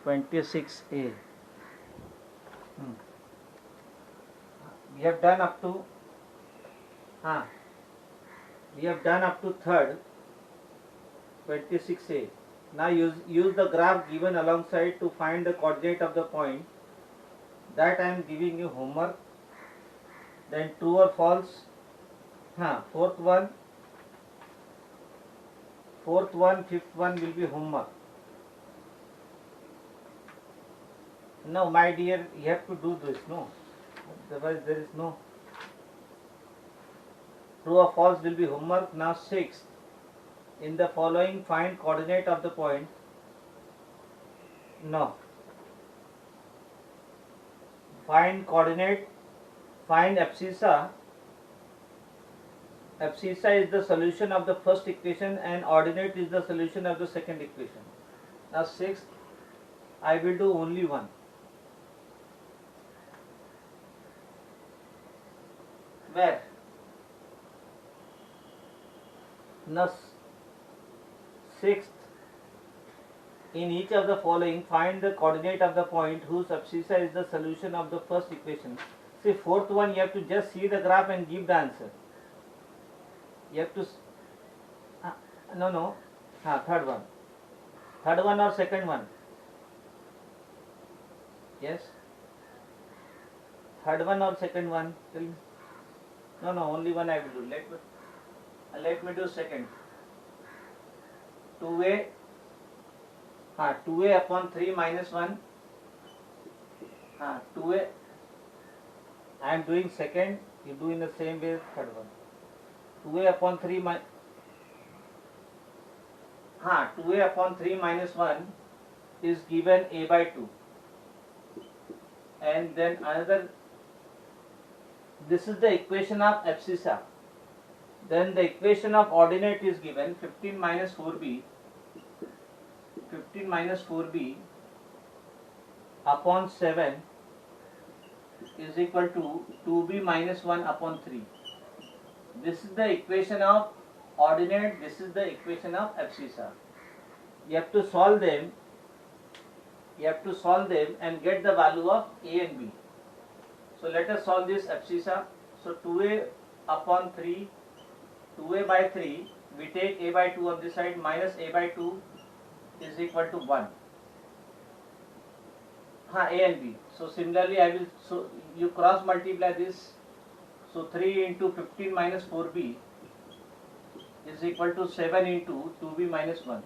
26A. We have done up to third 26A. Now use the graph given alongside to find the coordinate of the point. That I am giving you homework. Then true or false. Fourth one, fifth one will be homework. No, my dear, you have to do this. No, otherwise there is no. True or false will be homework. Now sixth. In the following, find coordinate of the point. No. Find coordinate. Find abscissa. Abscissa is the solution of the first equation and ordinate is the solution of the second equation. Now sixth, I will do only one. Where? Now sixth, in each of the following, find the coordinate of the point whose abscissa is the solution of the first equation. See, fourth one, you have to just see the graph and give the answer. You have to, third one or second one? Yes? Third one or second one? Tell me. No, only one I will do. Let me do second. 2A upon 3 minus 1. 2A. I am doing second. You do in the same way third one. 2A upon 3 minus 1 is given a by 2. And then another, this is the equation of abscissa. Then the equation of ordinate is given 15 minus 4b upon 7 is equal to 2b minus 1 upon 3. This is the equation of ordinate, this is the equation of abscissa. You have to solve them and get the value of a and b. So let us solve this abscissa. So 2a upon 3, 2a by 3, we take a by 2 on this side, minus a by 2 is equal to 1. A and b. So similarly you cross multiply this. So 3 into 15 minus 4b is equal to 7 into 2b minus 1.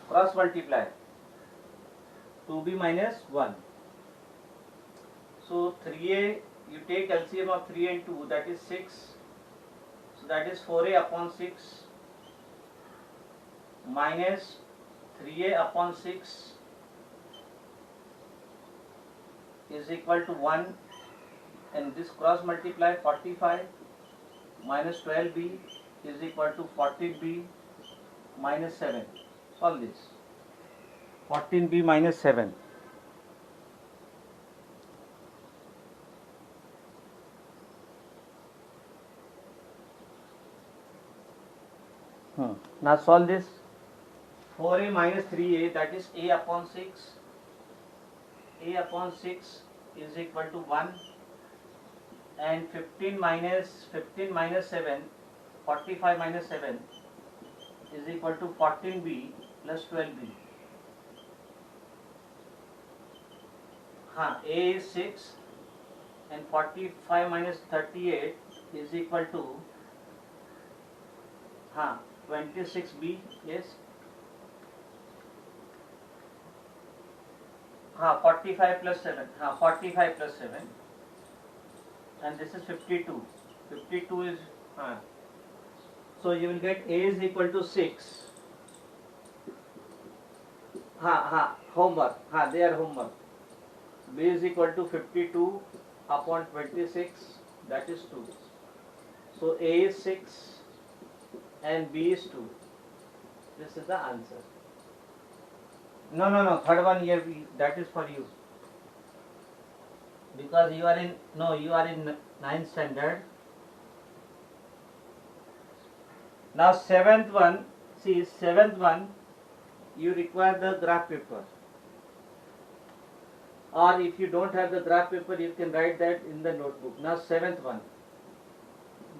Cross multiply 2b minus 1. So 3a, you take LCM of 3 and 2, that is 6. So that is 4a upon 6 minus 3a upon 6 is equal to 1, and this cross multiply 45 minus 12b is equal to 14b minus 7. Solve this. 14b minus 7. Now solve this. 4a minus 3a, that is a upon 6. A upon 6 is equal to 1, and 15 minus 7, 45 minus 7 is equal to 14b plus 12b. A is 6 and 45 minus 38 is equal to 26b. Yes. 45 plus 7. 45 plus 7. And this is 52. 52 is so you will get a is equal to 6. Homework. They are homework. B is equal to 52 upon 26, that is 2. So A is 6 and B is 2. This is the answer. No, third one here, that is for you. Because you are in 9th standard. Now seventh one, you require the graph paper, or if you don't have the graph paper, you can write that in the notebook. Now seventh one.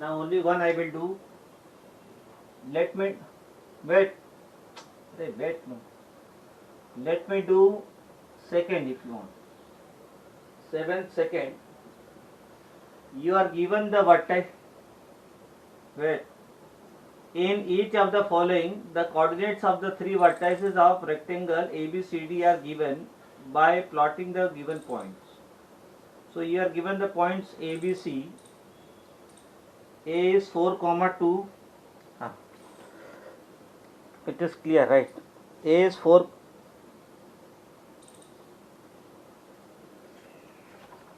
Now only one I will do. Let me wait. Wait no. Let me do second if you want. Seventh second. You are given the vertex. Wait. In each of the following, the coordinates of the three vertices of rectangle ABCD are given by plotting the given points. So you are given the points ABC. A is 4, 2. It is clear, right? A is 4.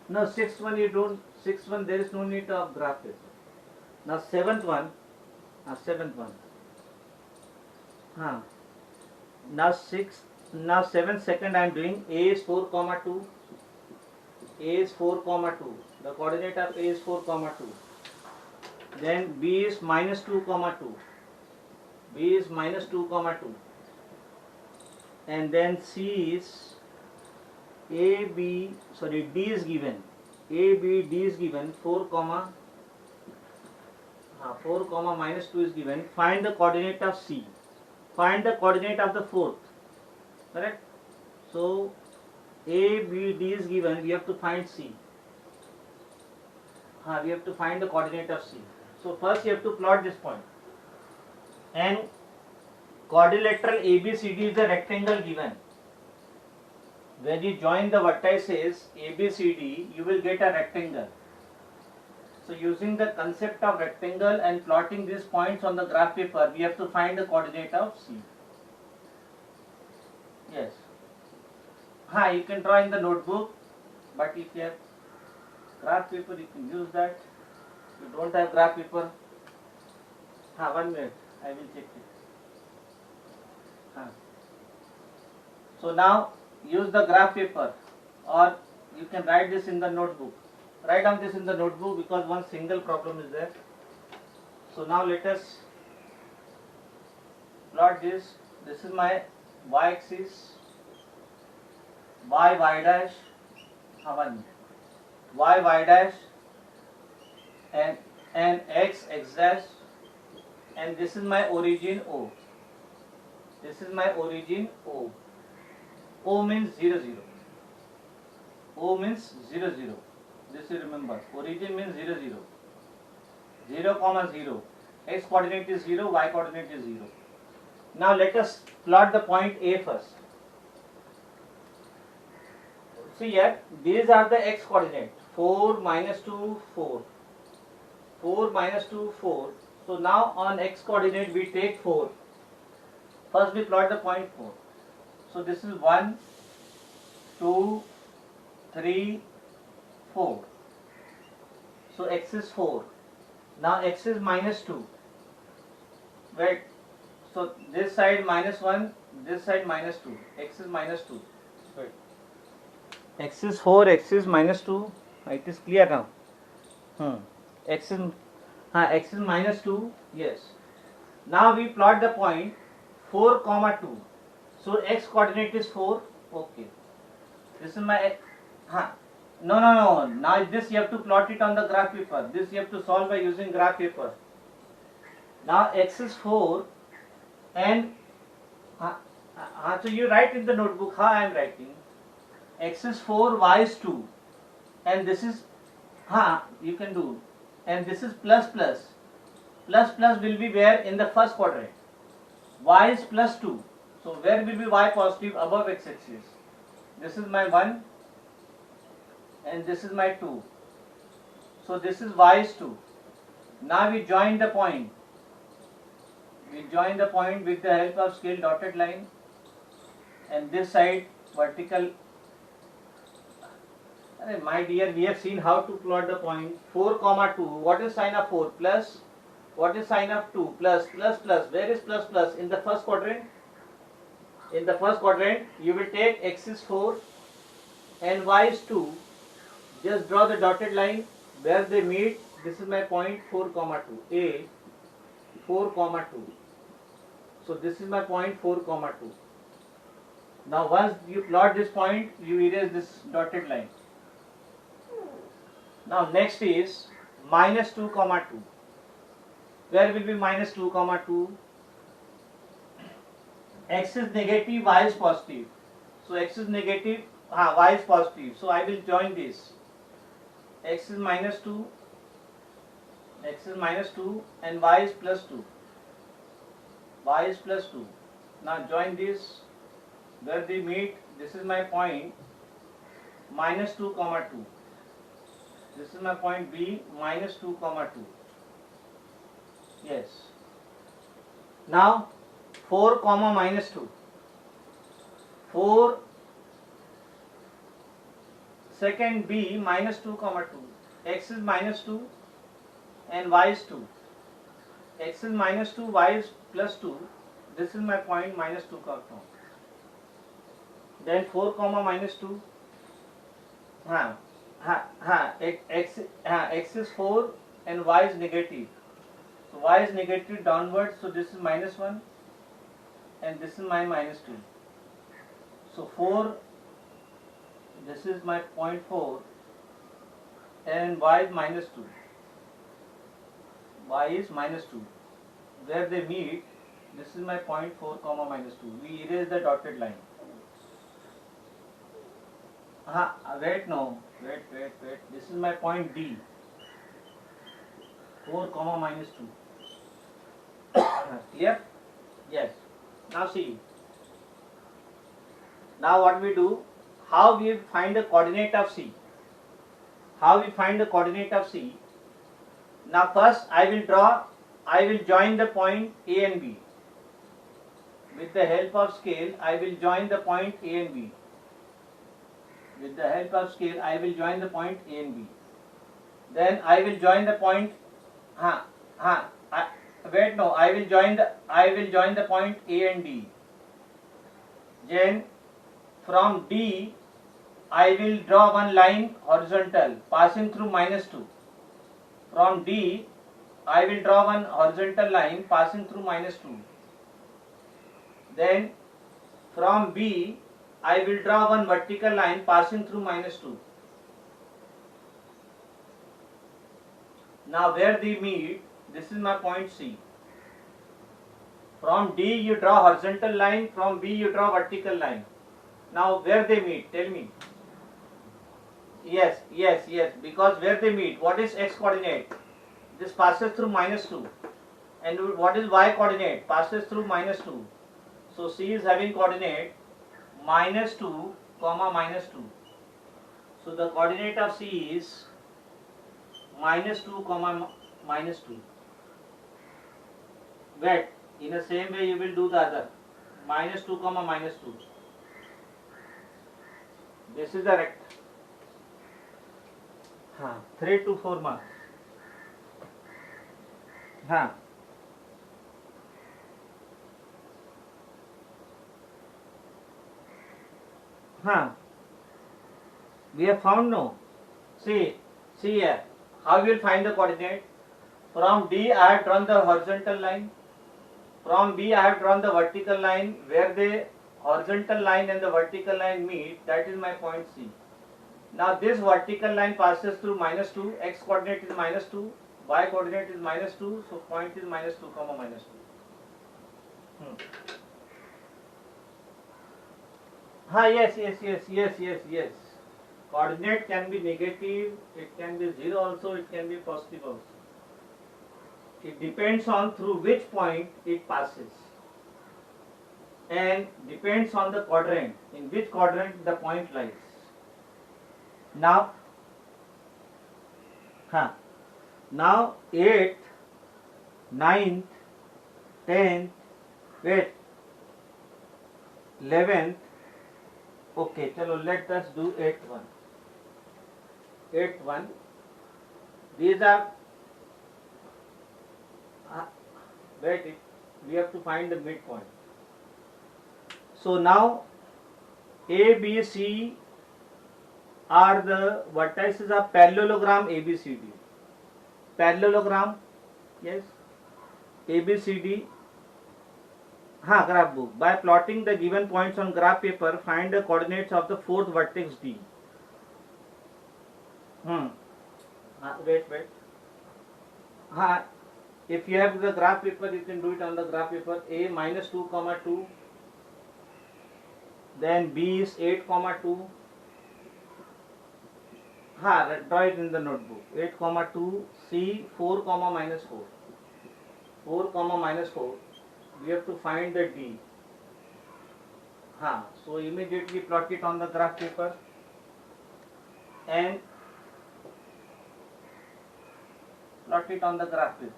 No, sixth one you don't. Sixth one there is no need of graph paper. Now seventh one. Seventh one. Now seventh second I am doing. A is 4, 2. A is 4, 2. The coordinate of A is 4, 2. Then B is minus 2, 2. B is minus 2, 2. And then C is D is given. D is given 4, 4, minus 2 is given. Find the coordinate of C. Find the coordinate of the fourth. Correct? So A, B, D is given. We have to find C. We have to find the coordinate of C. So first you have to plot this point. And quadrilateral ABCD is the rectangle given. When you join the vertices ABCD, you will get a rectangle. So using the concept of rectangle and plotting these points on the graph paper, we have to find the coordinate of C. Yes. You can draw in the notebook, but if you have graph paper, you can use that. If you don't have graph paper, 1 minute, I will check it. So now use the graph paper, or you can write this in the notebook. Write down this in the notebook because one single problem is there. So now let us plot this. This is my y-axis, y dash, y dash, and x dash, and this is my origin O. This is my origin O. O means 0, 0. O means 0, 0. This you remember. Origin means 0, 0. 0, 0. X coordinate is 0, y coordinate is 0. Now let us plot the point A first. See here, these are the x coordinates. 4, minus 2, 4. 4, minus 2, 4. So now on x coordinate we take 4. First we plot the point 4. So this is 1, 2, 3, 4. So x is 4. Now x is minus 2. Wait. So this side minus 1, this side minus 2. X is minus 2. Wait. X is 4, x is minus 2. It is clear now. X is minus 2. Yes. Now we plot the point 4, 2. So x coordinate is 4. Okay. This is my No. Now this you have to plot it on the graph paper. This you have to solve by using graph paper. Now x is 4 and so you write in the notebook how I am writing. X is 4, y is 2, and this is you can do, and this is plus plus. Plus plus will be where in the first quadrant. Y is plus 2. So where will be y positive? Above x axis. This is my 1 and this is my 2. So this is y is 2. Now we join the point. We join the point with the help of scale dotted line, and this side vertical. My dear, we have seen how to plot the point 4, 2. What is sign of 4? Plus. What is sign of 2? Plus, plus, plus. Where is plus, plus? In the first quadrant. In the first quadrant, you will take x is 4 and y is 2. Just draw the dotted line where they meet. This is my point 4, 2. A 4, 2. So this is my point 4, 2. Now once you plot this point, you erase this dotted line. Now next is minus 2 comma 2. Where will be minus 2 comma 2? X is negative, y is positive. So x is negative, y is positive. So I will join this. X is minus 2, and y is plus 2. Y is plus 2. Now join this. Where they meet, this is my point minus 2 comma 2. This is my point B, minus 2 comma 2. Yes. Now 4 comma minus 2. 4 second B minus 2 comma 2. X is minus 2 and y is 2. X is minus 2, y is plus 2. This is my point minus 2 comma 2. Then 4 comma minus 2. X is 4 and y is negative. So y is negative downwards, so this is minus 1 and this is my minus 2. So 4, this is my point 4 and y is minus 2. Y is minus 2. Where they meet, this is my point 4 comma minus 2. We erase the dotted line. Wait. This is my point D. 4 comma minus 2. Clear? Yes. Now see. Now what we do? How we find the coordinate of C? Now first I will join the point A and B. With the help of scale, I will join the point A and B. Then I will join the point. I will join the point A and D. Then from D, I will draw one line horizontal passing through minus 2. From D, I will draw one horizontal line passing through minus 2. Then from B, I will draw one vertical line passing through minus 2. Now where they meet, this is my point C. From D you draw horizontal line, from B you draw vertical line. Now where they meet, tell me. Yes, because where they meet, what is x coordinate? This passes through minus 2. And what is y coordinate? Passes through minus 2. So C is having coordinate minus 2 comma minus 2. So the coordinate of C is minus 2 comma minus 2. Wait, in the same way you will do the other. Minus 2 comma minus 2. This is the rectangle. 3 to 4 marks. We have found no. See here. How you will find the coordinate? From D I have drawn the horizontal line. From B I have drawn the vertical line. Where the horizontal line and the vertical line meet, that is my point C. Now this vertical line passes through minus 2. X coordinate is minus 2. Y coordinate is minus 2. So point is minus 2 comma minus 2. Yes. Coordinate can be negative, it can be 0 also, it can be positive also. It depends on through which point it passes. And depends on the quadrant, in which quadrant the point lies. Now 8th, 9th, 10th, 11th. Okay, chalo, let us do 8th one. These are we have to find the midpoint. So now A, B, C are the vertices of parallelogram ABCD. Parallelogram, yes, ABCD. graph book. By plotting the given points on graph paper, find the coordinates of the fourth vertex D. Wait. If you have the graph paper, you can do it on the graph paper. A minus 2 comma 2, then B is 8 comma 2. Draw it in the notebook. 8 comma 2, C 4 comma minus 4. 4 comma minus 4. We have to find the D. So immediately plot it on the graph paper and plot it on the graph paper.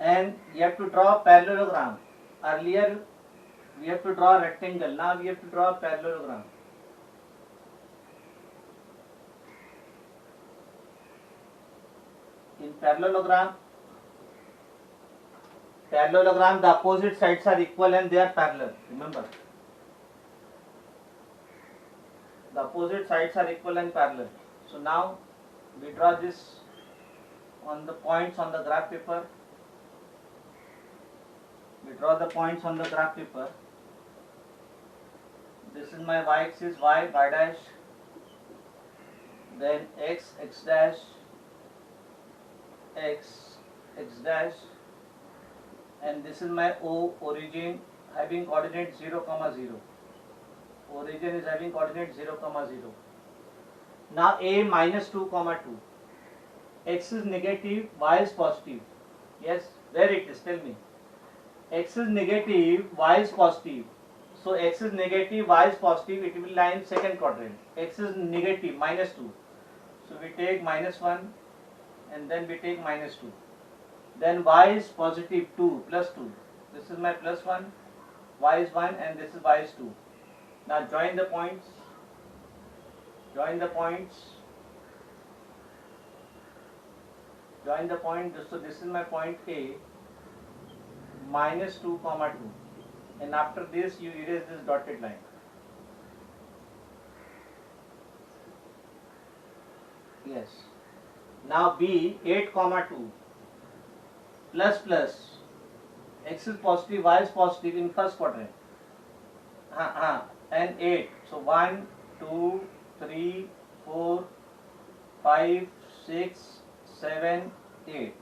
And you have to draw a parallelogram. Earlier we have to draw a rectangle. Now we have to draw a parallelogram. In parallelogram, the opposite sides are equal and they are parallel. Remember, the opposite sides are equal and parallel. So now we draw this on the points on the graph paper. We draw the points on the graph paper. This is my y-axis, y dash, then x dash, x dash, and this is my O, origin, having coordinate 0, 0. Origin is having coordinate 0, 0. Now A minus 2, 2. X is negative, y is positive. Yes, where it is? Tell me. X is negative, y is positive. So x is negative, y is positive, it will lie in second quadrant. X is negative, minus 2. So we take minus 1 and then we take minus 2. Then y is positive, 2, plus 2. This is my plus 1, y is 1 and this is y is 2. Now join the points. Join the point. So this is my point A, minus 2, 2. And after this you erase this dotted line. Yes. Now B 8, 2. Plus. X is positive, y is positive in first quadrant. And 8. So 1, 2, 3, 4, 5, 6, 7, 8.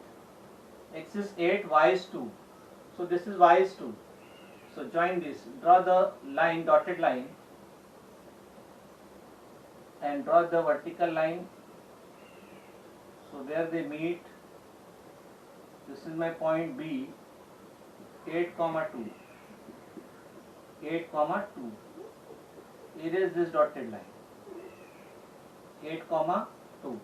X is 8, y is 2. So this is y is 2. So join this. Draw the line, dotted line, and draw the vertical line. So where they meet, this is my point B, 8, 2. 8, 2. Erase this dotted line. 8, 2.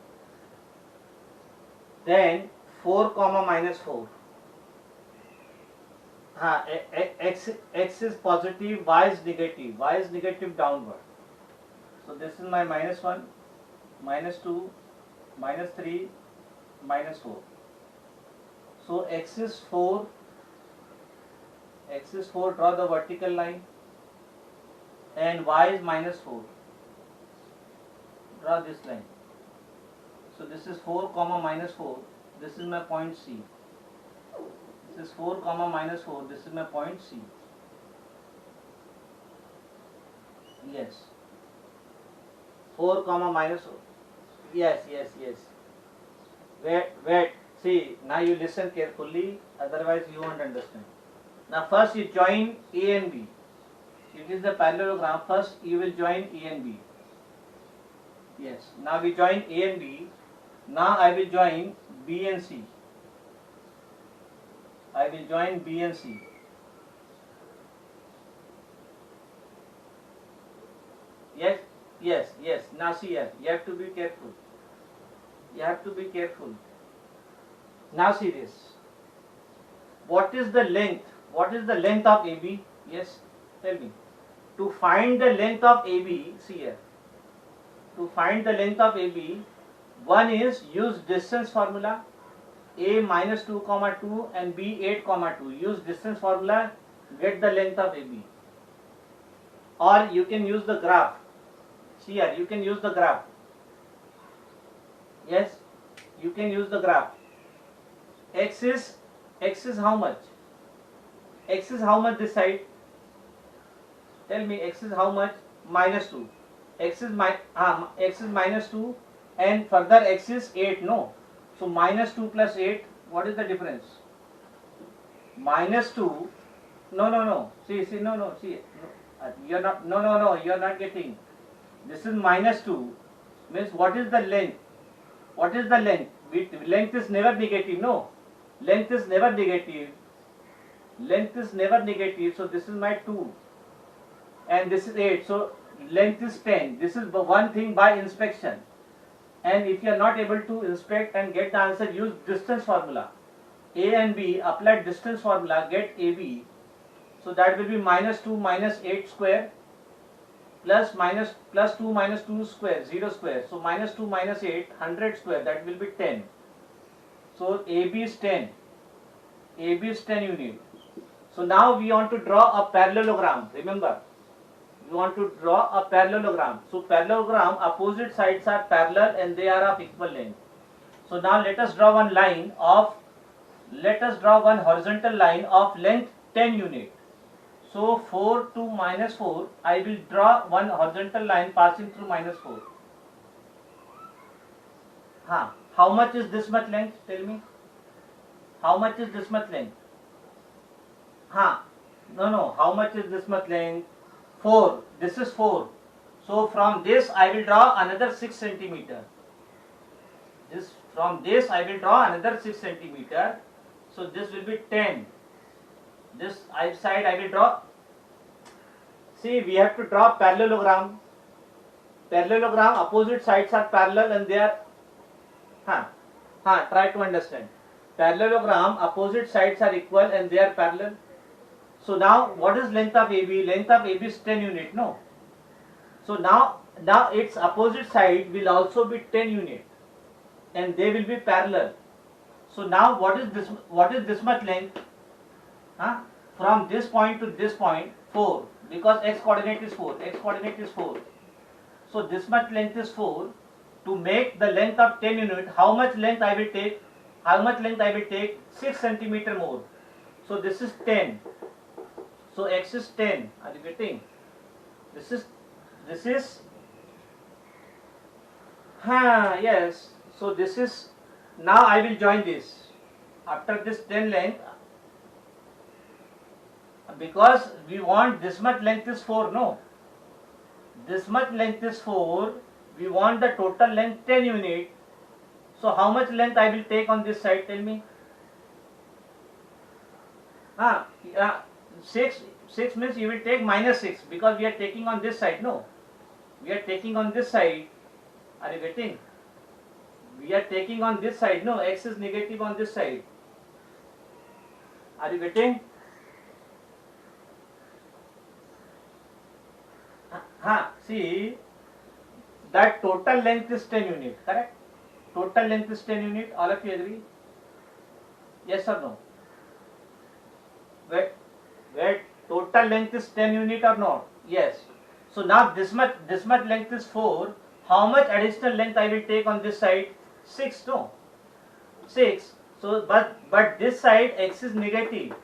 Then 4, minus 4. X is positive, y is negative. Y is negative downward. So this is my minus 1, minus 2, minus 3, minus 4. So x is 4. Draw the vertical line. And y is minus 4. Draw this line. So this is 4, minus 4. This is my point C. This is 4, minus 4. This is my point C. Yes. 4, minus 4. Yes. Wait. See, now you listen carefully, otherwise you won't understand. Now first you join A and B. It is the parallelogram. First you will join A and B. Yes. Now we join A and B. Now I will join B and C. Yes. Now see here. You have to be careful. Now see this. What is the length of AB? Yes, tell me. To find the length of AB, see here. To find the length of AB, one is use distance formula. A minus 2, 2 and B 8, 2. Use distance formula, get the length of AB. Or you can use the graph. See here, you can use the graph. Yes, you can use the graph. X is how much? X is how much this side? Tell me, x is how much? Minus 2. X is minus 2, and further x is 8, no? So minus 2 plus 8, what is the difference? Minus 2, no. See, no, see, you're not, no, you're not getting. This is minus 2, means what is the length? What is the length? Length is never negative, no? Length is never negative. Length is never negative, so this is my 2. And this is 8, so length is 10. This is one thing by inspection. And if you are not able to inspect and get the answer, use distance formula. A and B, apply distance formula, get AB. So that will be minus 2 minus 8 square plus 2 minus 2 square, 0 square. So minus 2 minus 8, 100 square, that will be 10. So AB is 10. AB is 10 unit. So now we want to draw a parallelogram. Remember, we want to draw a parallelogram. So parallelogram, opposite sides are parallel and they are of equal length. So now let us draw one horizontal line of length 10 unit. So 4 to minus 4, I will draw one horizontal line passing through minus 4. How much is this much length? Tell me. How much is this much length? No. How much is this much length? 4. This is 4. So from this I will draw another 6 centimeter. From this I will draw another 6 centimeter. So this will be 10. This side I will draw. See, we have to draw parallelogram. Parallelogram, opposite sides are parallel and they are. Try to understand. Parallelogram, opposite sides are equal and they are parallel. So now, what is length of AB? Length of AB is 10 unit, no? So now its opposite side will also be 10 unit, and they will be parallel. So now, what is this much length? From this point to this point, 4, because x coordinate is 4. X coordinate is 4. So this much length is 4. To make the length of 10 unit, how much length I will take? 6 centimeter more. So this is 10. So x is 10. Are you getting? This is yes. So this is, now I will join this. After this 10 length, because we want this much length is 4, no? This much length is 4. We want the total length 10 unit. So how much length I will take on this side? Tell me. 6 means you will take minus 6 because we are taking on this side, no? We are taking on this side. Are you getting? We are taking on this side, no? X is negative on this side. Are you getting? See, that total length is 10 unit, correct? Total length is 10 unit. All of you agree? Yes or no? Wait, total length is 10 unit or not? Yes. So now this much length is 4. How much additional length I will take on this side? 6, no? 6. So but this side x is negative.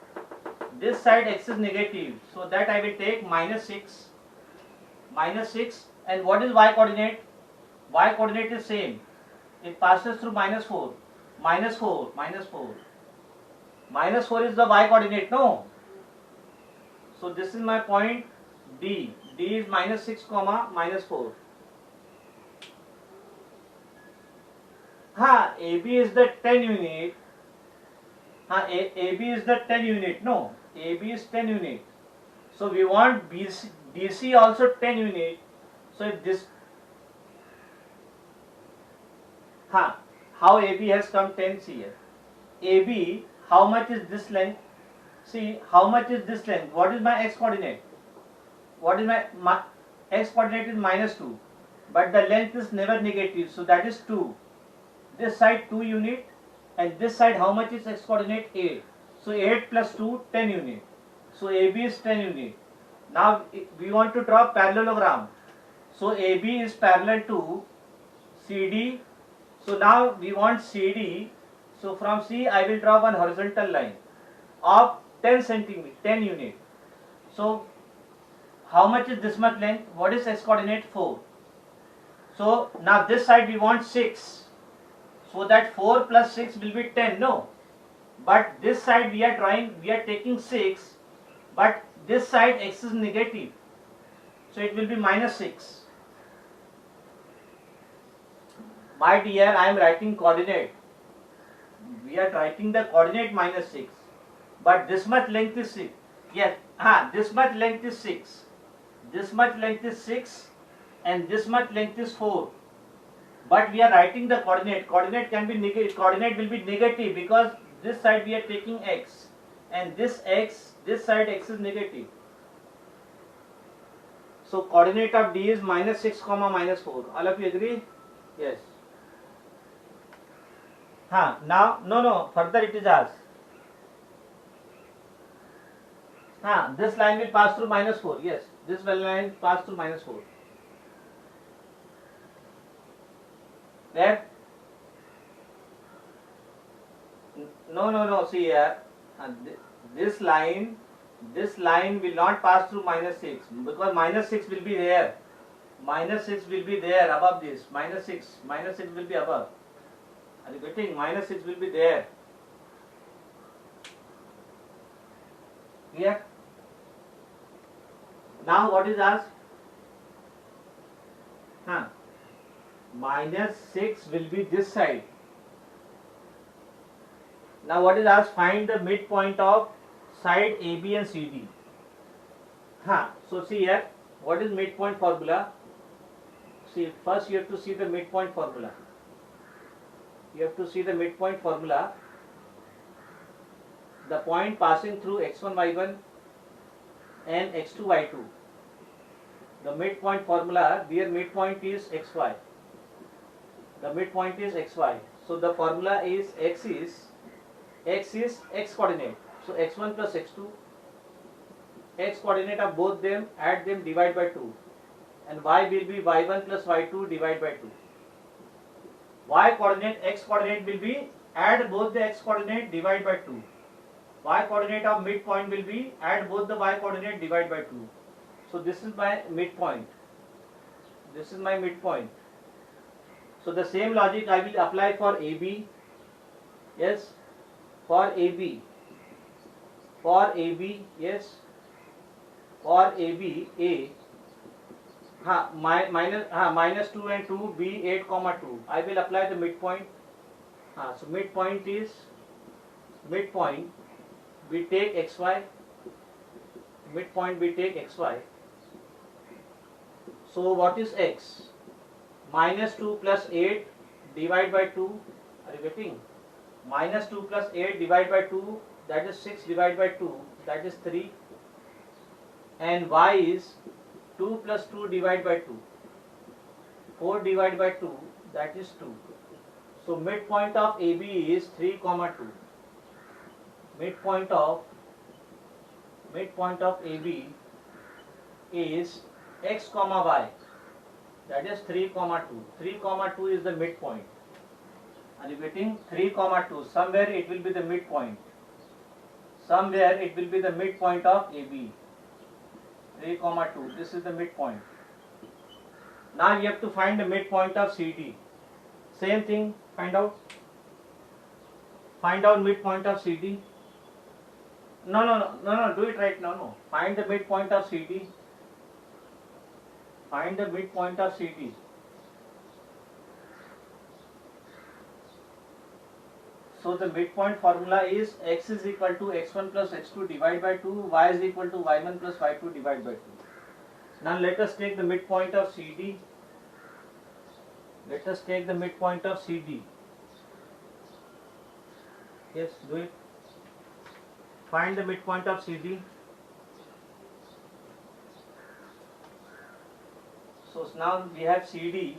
This side x is negative. So that I will take minus 6. Minus 6. And what is y coordinate? Y coordinate is same. It passes through minus 4. Minus 4. Minus 4. Minus 4 is the y coordinate, no? So this is my point D. D is minus 6 comma minus 4. AB is the 10 unit. AB is the 10 unit, no? AB is 10 unit. So we want BC also 10 unit. So if this, how AB has come 10, see here. AB, how much is this length? See, how much is this length? What is my x coordinate? What is my x coordinate is minus 2. But the length is never negative, so that is 2. This side 2 unit, and this side how much is x coordinate? 8. So 8 plus 2, 10 unit. So AB is 10 unit. Now we want to draw parallelogram. So AB is parallel to CD. So now we want CD. So from C I will draw one horizontal line of 10 centimeter, 10 unit. So how much is this much length? What is x coordinate? 4. So now this side we want 6. So that 4 plus 6 will be 10. No. But this side we are taking 6. But this side x is negative. So it will be minus 6. My dear, I am writing coordinate. We are writing the coordinate minus 6. But this much length is 6. Yes, this much length is 6. This much length is 6 and this much length is 4. But we are writing the coordinate. Coordinate can be negative. Coordinate will be negative because this side we are taking x and this side x is negative. So coordinate of D is minus 6 comma minus 4. All of you agree? Yes. Now, no, further it is asked. This line will pass through minus 4. Yes, this line pass through minus 4. There? No, see here. This line will not pass through minus 6 because minus 6 will be there. Minus 6 will be there above this. Minus 6 will be above. Are you getting? Minus 6 will be there. Here. Now what is asked? Minus 6 will be this side. Now what is asked? Find the midpoint of side AB and CD. So see here, what is midpoint formula? See, first you have to see the midpoint formula. You have to see the midpoint formula. The point passing through x1, y1 and x2, y2. The midpoint formula, their midpoint is xy. The midpoint is xy. So the formula is x is x coordinate. So x1 plus x2, x coordinate of both them, add them, divide by 2. And y will be y1 plus y2 divide by 2. Y coordinate, x coordinate will be add both the x coordinate, divide by 2. Y coordinate of midpoint will be add both the y coordinate, divide by 2. So this is my midpoint. This is my midpoint. So the same logic I will apply for AB. Yes, for AB. For AB, yes. For AB, A. Minus 2 and 2, B 8 comma 2. I will apply the midpoint. So midpoint is midpoint. We take xy. Midpoint we take xy. So what is x? Minus 2 plus 8 divide by 2. Are you getting? Minus 2 plus 8 divide by 2, that is 6 divided by 2, that is 3. And y is 2 plus 2 divided by 2. 4 divided by 2, that is 2. So midpoint of AB is 3 comma 2. Midpoint of AB is x comma y, that is 3 comma 2. 3 comma 2 is the midpoint. Are you getting? 3 comma 2. Somewhere it will be the midpoint. Somewhere it will be the midpoint of AB. 3 comma 2. This is the midpoint. Now you have to find the midpoint of CD. Same thing. Find out. Find out midpoint of CD. No. Do it right now. No. Find the midpoint of CD. Find the midpoint of CD. So the midpoint formula is x is equal to x1 plus x2 divided by 2, y is equal to y1 plus y2 divided by 2. Now let us take the midpoint of CD. Let us take the midpoint of CD. Yes, do it. Find the midpoint of CD. So now we have CD.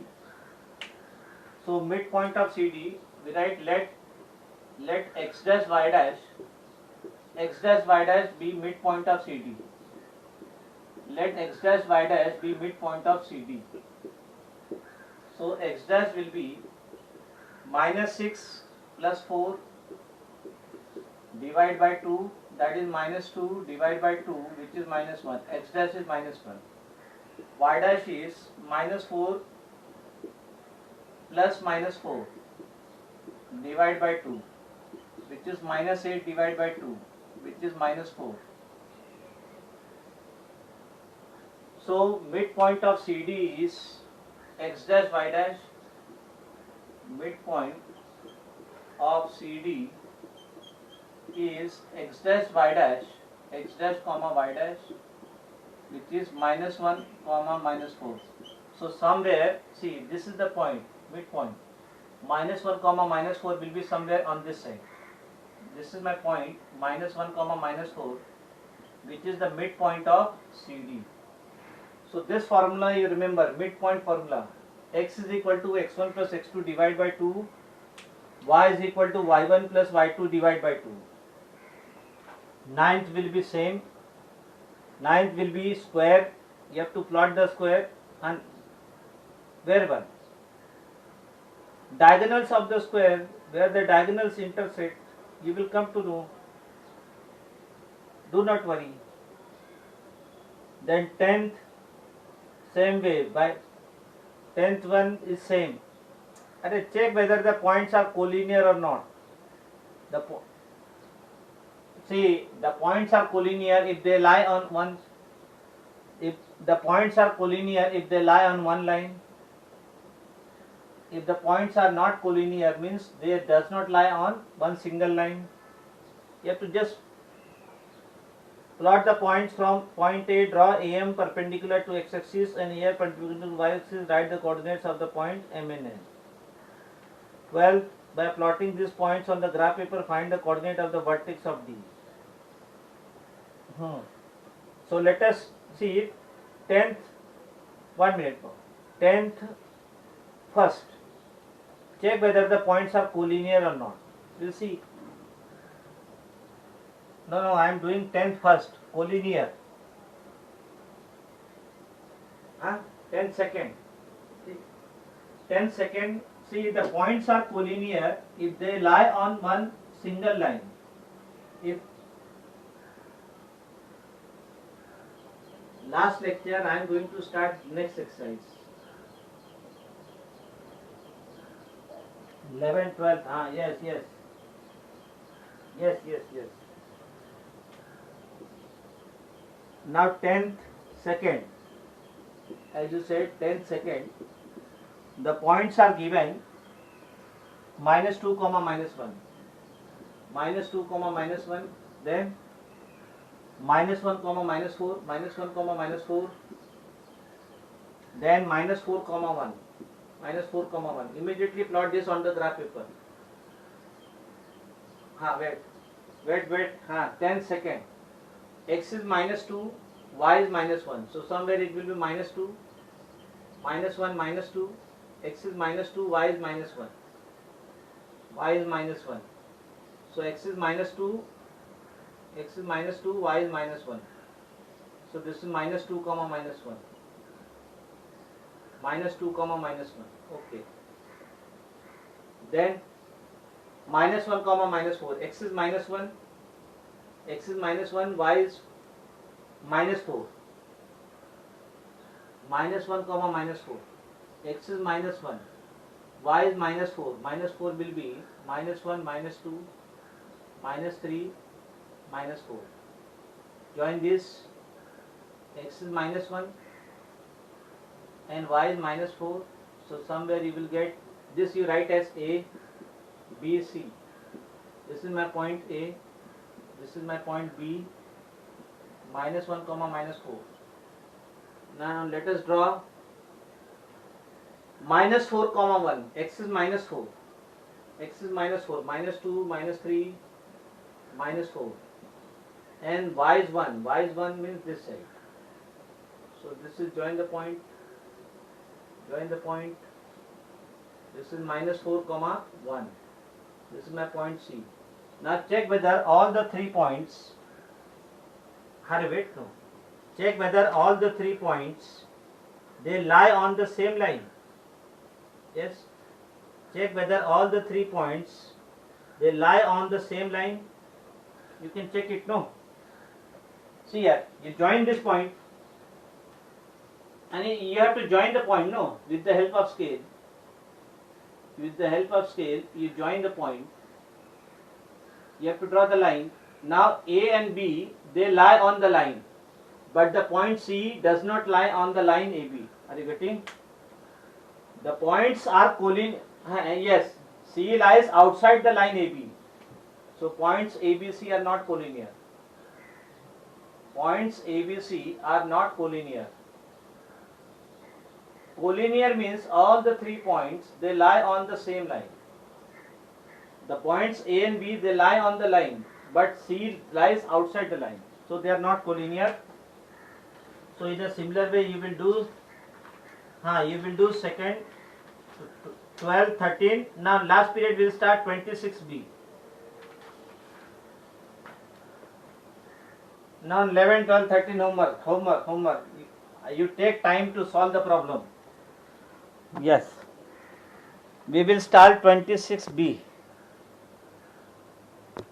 So midpoint of CD, we write let x dash y dash be midpoint of CD. Let x dash y dash be midpoint of CD. So x dash will be minus 6 plus 4 divided by 2, that is minus 2 divided by 2, which is minus 1. X dash is minus 1. Y dash is minus 4 plus minus 4 divided by 2, which is minus 8 divided by 2, which is minus 4. So midpoint of CD is x dash y dash. Midpoint of CD is x dash y dash, x dash comma y dash, which is minus 1 comma minus 4. So somewhere, see, this is the point, midpoint. Minus 1 comma minus 4 will be somewhere on this side. This is my point, minus 1 comma minus 4, which is the midpoint of CD. So this formula you remember, midpoint formula. X is equal to x1 plus x2 divided by 2, y is equal to y1 plus y2 divided by 2. Ninth will be same. Ninth will be square. You have to plot the square and wherever diagonals of the square, where the diagonals intersect, you will come to know. Do not worry. Then 10th, same way, by 10th one is same. Check whether the points are collinear or not. See, the points are collinear if they lie on one. If the points are collinear if they lie on one line. If the points are not collinear, means they does not lie on one single line. You have to just plot the points from point A, draw AM perpendicular to x-axis and AR perpendicular to y-axis, write the coordinates of the point M and N. 12. By plotting these points on the graph paper, find the coordinate of the vertex of D. So let us see it. 10th, 1 minute more. 10th, first. Check whether the points are collinear or not. We'll see. No, I am doing 10th first. Collinear. 10 second. 10 second. See, the points are collinear if they lie on one single line. If last lecture, I am going to start next exercise. 11, 12. Yes. Now 10th second. As you said, 10th second. The points are given minus 2 comma minus 1. Minus 2 comma minus 1. Then minus 1 comma minus 4. Minus 1 comma minus 4. Then minus 4 comma 1. Minus 4 comma 1. Immediately plot this on the graph paper. Wait. 10 second. X is minus 2, y is minus 1. So somewhere it will be minus 2, minus 1, minus 2. X is minus 2, y is minus 1. Y is minus 1. So x is minus 2, y is minus 1. So this is minus 2 comma minus 1. Minus 2 comma minus 1. Okay. Then minus 1 comma minus 4. X is minus 1. X is minus 1. Y is minus 4. Minus 1 comma minus 4. X is minus 1. Y is minus 4. Minus 4 will be minus 1, minus 2, minus 3, minus 4. Join this. X is minus 1 and y is minus 4. So somewhere you will get this, you write as A, B, C. This is my point A. This is my point B. Minus 1 comma minus 4. Now let us draw minus 4 comma 1. X is minus 4. X is minus 4. Minus 2, minus 3, minus 4. And y is 1. Y is 1 means this side. So this is join the point. Join the point. This is minus 4 comma 1. This is my point C. Now check whether all the 3 points. Check whether all the 3 points they lie on the same line. Yes. Check whether all the 3 points they lie on the same line. You can check it, no? See here, you join this point and you have to join the point, no? With the help of scale. With the help of scale, you join the point. You have to draw the line. Now A and B, they lie on the line. But the point C does not lie on the line AB. Are you getting? The points are collinear. Yes, C lies outside the line AB. So points ABC are not collinear. Points ABC are not collinear. Collinear means all the 3 points, they lie on the same line. The points A and B, they lie on the line, but C lies outside the line. So they are not collinear. So in a similar way you will do second 12, 13. Now last period will start 26B. Now 11, 12, 13 homework. You take time to solve the problem. Yes. We will start 26B.